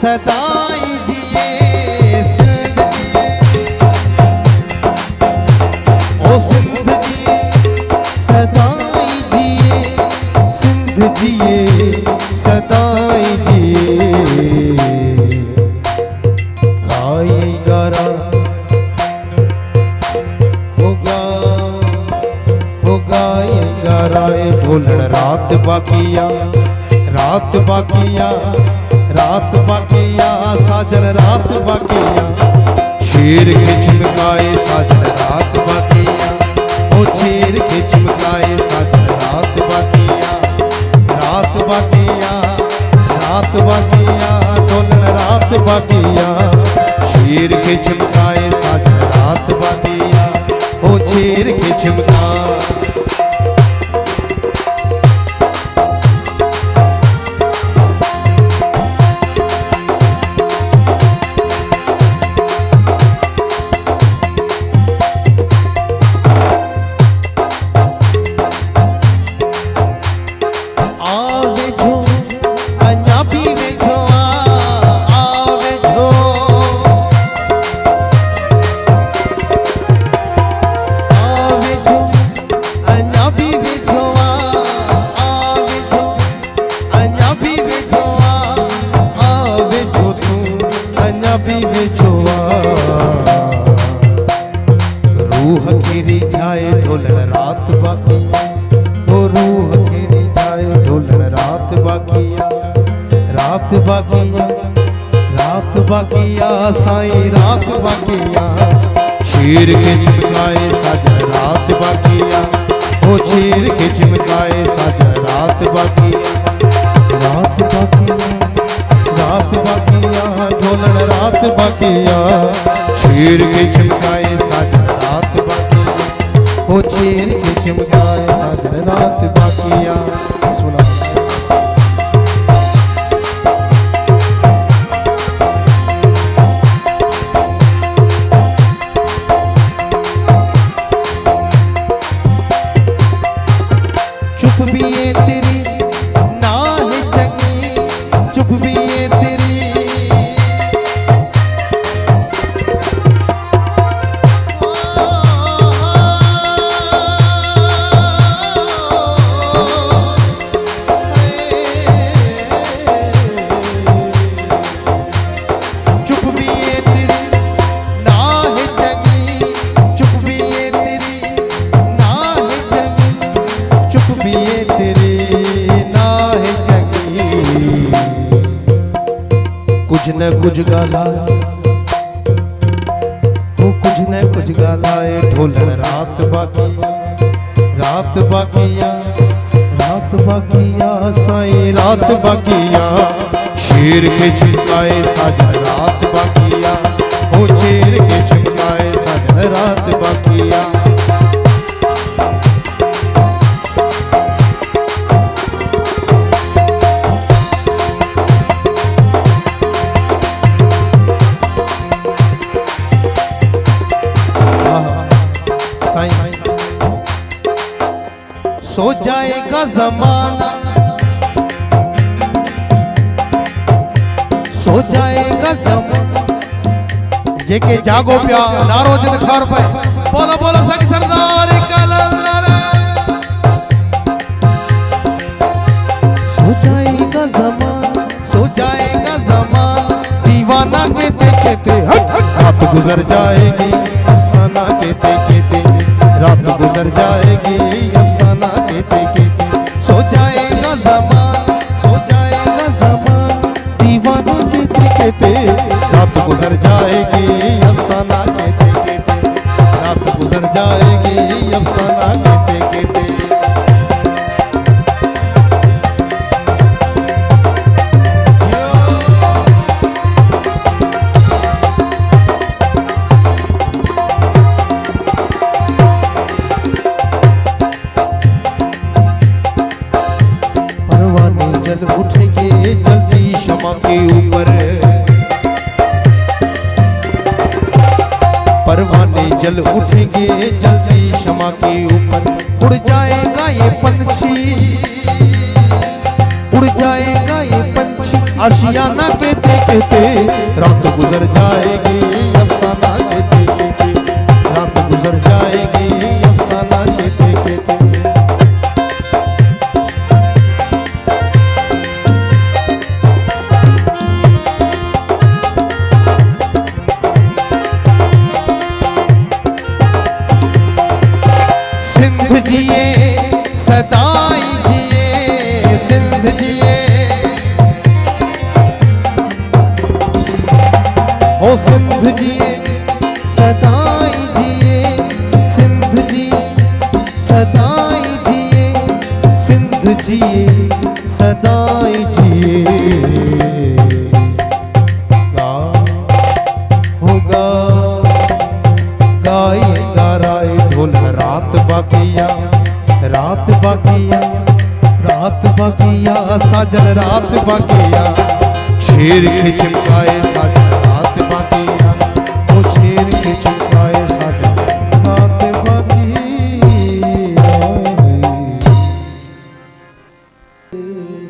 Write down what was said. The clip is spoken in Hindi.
सदाई जिए सिंध जिए, ओ सिंध जिए सदाई जिए, सिंध जिए सदाई जिए। गाई गारा हो गाई गाराए ढोलण रात बाकिया, रात बाकिया, रात बाकिया, साजन रात बाकिया। शेर के चिमकाए साजन रात बाकिया, ओ शेर के चिमकाए साजन रात बाकिया, रात बाकिया, रात बाकिया, ढोलन रात बाकिया। शेर के चिमकाए साजन रात बाकिया, ओ शेर के चिमका। रूह खेरी जाए ढोलन रात बाकिया, ओ रूह खेरी जाए ढोलन रात बाकिया, रात बाकिया, रात बाकिया, साईं रात बाकिया। शेर के चिमकाए साजन रात बाकिया, ओ शेर के चिमकाए साजन रात बाकिया, रात बाकिया, रात बाकिया, ढोलन रात बाकिया। शेर के चिमकाए साजन रात बाकिया, ओ शेर के चिमकाए साजन रात बाकिया। सुना चुप भी ये तेरी ना है चंगी, चुप भी ये तेरी कुछ न कुछ गालाए, वो कुछ न कुछ गालाए ढोलन रात बाकिया, रात बाकिया, रात बाकिया, साईं रात बाकिया। शेर के चिमकाए साजन रात बाकिया, ओ शेर के चिमकाए साजन रात बाकिया। सो जाएगा जमाना, सो जाएगा जमाना, जेके जागो प्या नारो जिद खार पे बोलो बोलो संग सरदार कलंदर। सो जाएगा जमाना, सो जाएगा जमाना, दीवाना कहते कहते रात गुजर जाएगी, अफसाना कहते कहते रात गुजर जाएगी, अफसाना कहते कहते। सो जाएगा ज़माना, सो जाएगा ज़माना, दीवाना कहते कहते रात गुजर जाएगी, अफसाना कहते कहते रात गुजर जाएगी, अफसाना कहते कहते। उठेंगे जल्दी शमा के ऊपर, परवाने जल उठेंगे जल्दी शमा के ऊपर। उड़ जाएगा ये पंछी, उड़ जाएगा ये पंछी, आशियाना कहते कहते रात गुजर जाएगी, अफसाना कहते कहते रात गुजर जाएगी, अफसाना कहते कहते। सिंध जिए सदाई जिए, सिंध जिए ओ सिंध जिए सदाई जिए, सिंध जी सदाई जिए, सिंध जिए सदाई जिए। गा होगा गाएगा राय ढोल रात बाकिया, रात बाकिया, रात बाकिया, साजन रात बाकिया। शेर के चिपकाए